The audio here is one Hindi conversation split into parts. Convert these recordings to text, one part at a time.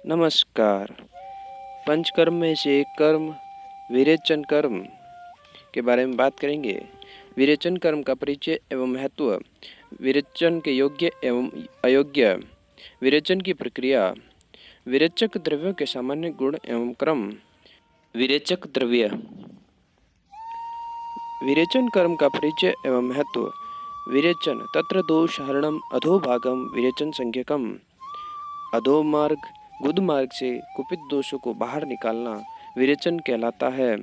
नमस्कार। पंचकर्म में से एक कर्म विरेचन कर्म के बारे में बात करेंगे। विरेचन कर्म का परिचय एवं महत्व, विरेचन के योग्य एवं अयोग्य, विरेचन की प्रक्रिया, विरेचक द्रव्यों के सामान्य गुण एवं क्रम। विरेचक द्रव्य। विरेचन कर्म का परिचय एवं महत्व। विरेचन तत्र दोषहरणम अधोभागम विरेचन संज्ञकम। अधोमार्ग गुदमार्ग से कुपित दोषों को बाहर निकालना विरेचन कहलाता है।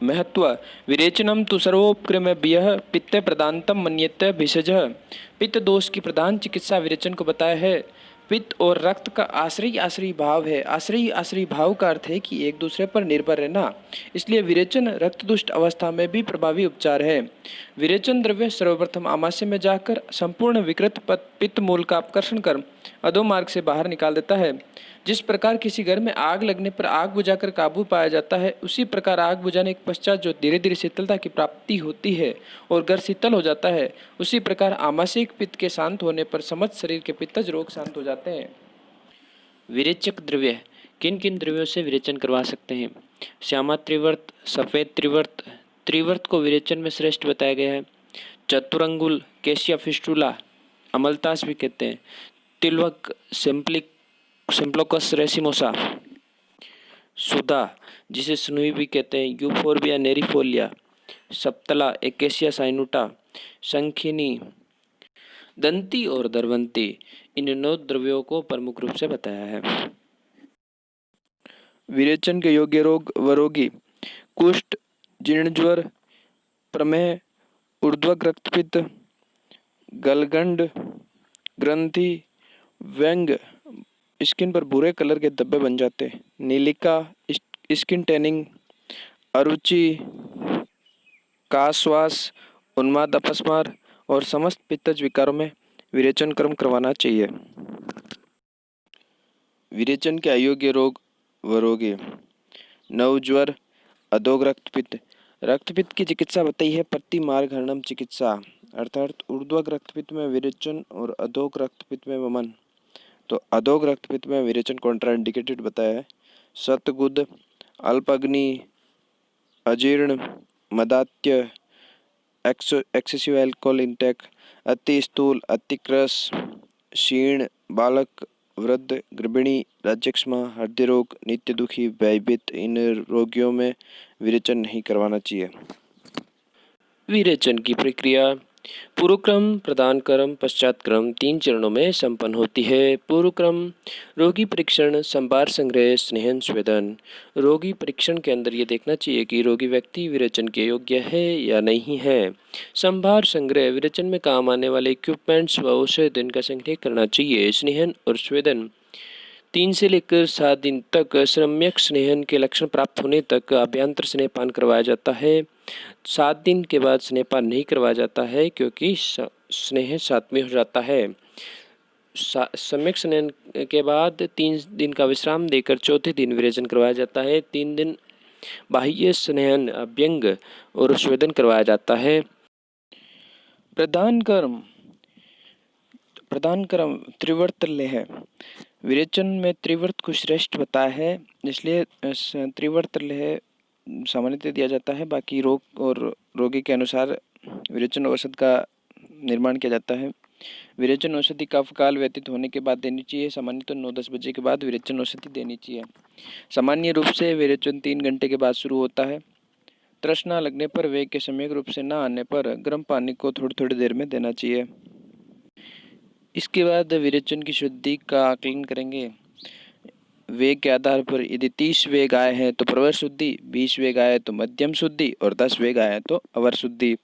महत्व। विरेचनम तु सर्वोपक्रमभ्यः पित्त प्रदानतम मन्यते भिषजः। पित्त दोष की प्रधान चिकित्सा विरेचन को बताया है। पित्त और रक्त का आश्रयी भाव है। आश्रयी भाव का अर्थ है कि एक दूसरे पर निर्भर रहना, इसलिए विरेचन रक्तदुष्ट अवस्था में भी प्रभावी उपचार है। विरेचन द्रव्य सर्वप्रथम आमाशय में जाकर संपूर्ण विकृत पित्त मूल का अपकर्षण कर अधोमार्ग से बाहर निकाल देता है। जिस प्रकार किसी घर में आग लगने पर आग बुझाकर काबू पाया जाता है, उसी प्रकार आग बुझाने के पश्चात जो धीरे धीरे शीतलता की प्राप्ति होती है और घर शीतल हो जाता है, उसी प्रकार आमाशयिक पित्त के शांत होने पर समस्त शरीर के पित्तज रोग शांत हो जाते हैं। विरेचक द्रव्य। किन किन द्रव्यों से विरेचन करवा सकते हैं? श्यामा त्रिवर्त, सफेद त्रिवर्त। त्रिवर्त को विरेचन में श्रेष्ठ बताया गया है। चतुरंगुल, केशिया फिस्टुला, अमलतास भी कहते हैं। तिलवक, सिम्प्लोकस रेसिमोसा। सुधा, जिसे स्नुई भी कहते हैं। यूफोर्बिया नेरिफोलिया। सप्तला, एकेशिया साइनुटा। शंखिनी, दंती और दरवंती। इन 9 द्रव्यों को प्रमुख रूप से बताया है। विरेचन के योग्य रोग व रोगी। कुष्ठ, जीर्ण ज्वर, प्रमेह, ऊर्ध्वक रक्तपित्त, गलगंड, ग्रंथि, व्यंग, स्किन पर भूरे कलर के धब्बे बन जाते, नीलिका, स्किन टैनिंग, अरुचि, कासवास, उन्माद, अपस्मार और समस्त पित्तज विकारों में विरेचन कर्म करवाना चाहिए। विरेचन के अयोग्य रोग व रोगी। नवज्वर, अधोग रक्तपित्त। रक्तपित्त की चिकित्सा बताई है प्रतिमार्ग हरणम चिकित्सा, अर्थात ऊर्ध्वक रक्तपित्त में विरेचन और अधोग रक्तपित्त में वमन। तो अधोग रक्तपित्त में विरेचन कॉन्ट्राइंडिकेटेड बताया है। सतगुद, अल्पअग्नि, अजीर्ण, मदात्य, एक्सेसिव एल्कोहल इंटेक, अति स्थूल, अतिक्रस, क्षीण, बालक, वृद्ध, गर्भिणी, राज्यक्षमा, हृदय रोग, नित्य दुखी, भयभीत, इन रोगियों में विरेचन नहीं करवाना चाहिए। विरेचन की प्रक्रिया। पूर्व क्रम, प्रदान क्रम, पश्चात क्रम 3 चरणों में संपन्न होती है। पूर्व क्रम रोगी परीक्षण, संभार संग्रह, स्नेहन, स्वेदन। रोगी परीक्षण के अंदर ये देखना चाहिए कि रोगी व्यक्ति विरेचन के योग्य है या नहीं है। संभार संग्रह विरेचन में काम आने वाले इक्विपमेंट्स व औषधि का संग्रह करना चाहिए। स्नेहन और स्वेदन 3 से लेकर 7 दिन तक सम्यक स्नेहन के लक्षण प्राप्त होने तक अभ्यंतर स्नेहपान करवाया जाता है। 7 दिन के बाद स्नेहपान नहीं करवाया जाता है क्योंकि स्नेह सात्विक हो जाता है। सम्यक स्नेहन के बाद 3 दिन का विश्राम देकर चौथे दिन विरेचन करवाया जाता है। 3 दिन बाह्य स्नेहन, अभ्यंग और स्वेदन करवाया जाता है। प्रदान कर्म त्रिवर्त लेह। विरेचन में त्रिवर्त को श्रेष्ठ बताया है, इसलिए त्रिवर्त लेह सामान्यतः दिया जाता है। बाकी रोग और रोगी के अनुसार विरेचन औषध का निर्माण किया जाता है। विरेचन औषधि का काल व्यतीत होने के बाद देनी चाहिए। सामान्यतः 9-10 बजे के बाद विरेचन औषधि देनी चाहिए। सामान्य रूप से विरेचन 3 घंटे के बाद शुरू होता है। तृष्णा लगने पर वेग के सम्यक रूप से न आने पर गर्म पानी को थोड़ी थोड़ी देर में देना चाहिए। इसके बाद विरेचन की शुद्धि का आकलन करेंगे। वेग के आधार पर यदि 30 वेग आए हैं तो प्रवर शुद्धि, 20 वेग आए तो मध्यम शुद्धि और 10 वेग आए तो अवर शुद्धि।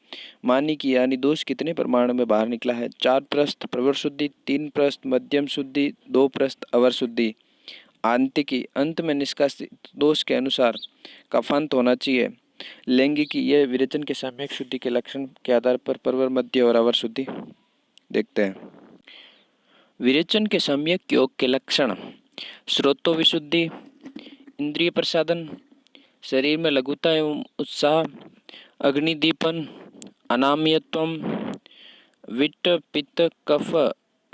मानी कि यानी दोष कितने प्रमाण में बाहर निकला है। 4 प्रस्थ प्रवर शुद्धि, 3 प्रस्थ मध्यम शुद्धि, 2 प्रस्थ अवर शुद्धि। आंतिकी अंत में निष्कासित दोष के अनुसार कफांत होना चाहिए। लैंगिकी यह विरेचन के सम्यक शुद्धि के लक्षण के आधार पर प्रवर, मध्य और अवर शुद्धि देखते हैं। विरेचन के सम्यक योग के लक्षण। स्रोतो विशुद्धि, इंद्रिय प्रसादन, शरीर में लघुता एवं उत्साह, अग्निदीपन, अनाम्यत्वम, विट्ट, पित्त, कफ,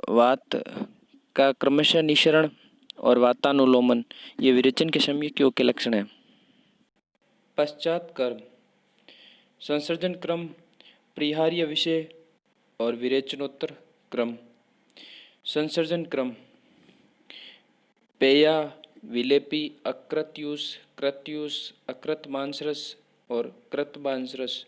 वात, का क्रमशः निःसरण और वातानुलोमन ये विरेचन के संयुक्तियों के लक्षण हैं। पश्चात कर्म, संसर्जन क्रम, परिहार्य विषय और विरेचनोत्तर क्रम। संसर्जन क्रम, पेया, विलेपी, अकृत्यूष, कृत्यूष, अकृत मांसरस और कृत मांसरस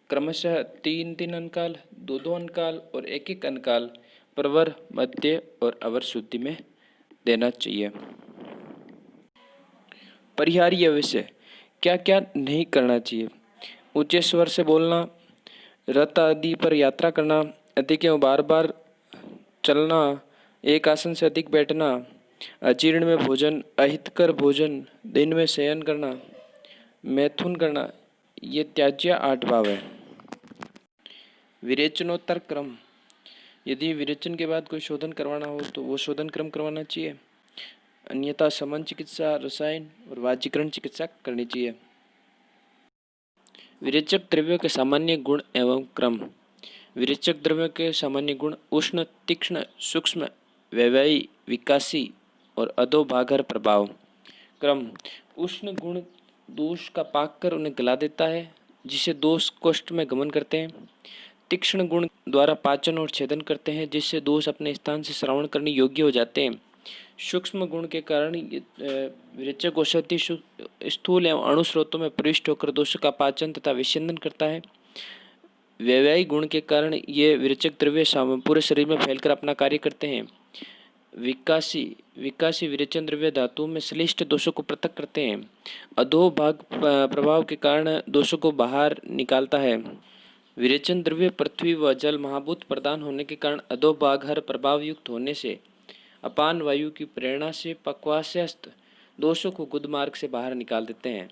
क्रमशः 3-3 अंकाल, 2-2 अंकाल और 1-1 अंकाल प्रवर, मध्य और अवर शुद्धि में देना चाहिए। परिहार्य विषय, क्या क्या नहीं करना चाहिए? ऊंचे स्वर से बोलना, रथ आदि पर यात्रा करना, अधिक एवं बार बार चलना, एक आसन से अधिक बैठना, अजीर्ण में भोजन, अहितकर भोजन, दिन में शयन करना, मैथुन करना, ये त्याज्य 8 भाव है। विरेचनोत्तर क्रम, यदि विरेचन के बाद कोई शोधन करवाना हो तो वो शोधन क्रम करवाना चाहिए, अन्यथा समन चिकित्सा, रसायन और वाजीकरण चिकित्सा करनी चाहिए। विरेचक द्रव्यों के सामान्य गुण एवं क्रम। विरेचक द्रव्यों के सामान्य गुण उष्ण, तीक्ष्ण, सूक्ष्म, व्यवयी, विकासी और अधोभागर प्रभाव। क्रम, उष्ण गुण दोष का पाक कर उन्हें गला देता है, जिससे दोष कोष्ठ में गमन करते हैं। तीक्ष्ण गुण द्वारा पाचन और छेदन करते हैं, जिससे दोष अपने स्थान से श्रवण करने योग्य हो जाते हैं। सूक्ष्म गुण के कारण विरेचक औषधि स्थूल एवं अणु स्रोतों में प्रविष्ट होकर दोषों का पाचन तथा विच्छेदन करता है। व्यवयी गुण के कारण ये विरेचक द्रव्य पूरे शरीर में फैलकर अपना कार्य करते हैं। विकासी विरेचन द्रव्य धातुओं में श्लिष्ट दोषों को पृथक करते हैं। अधोभाग प्रभाव के कारण दोषों को बाहर निकालता है। विरेचन द्रव्य पृथ्वी व जल महाभूत प्रदान होने के कारण अधोभागहर प्रभाव युक्त होने से अपान वायु की प्रेरणा से पक्वास्यस्त दोषों को गुद मार्ग से बाहर निकाल देते हैं।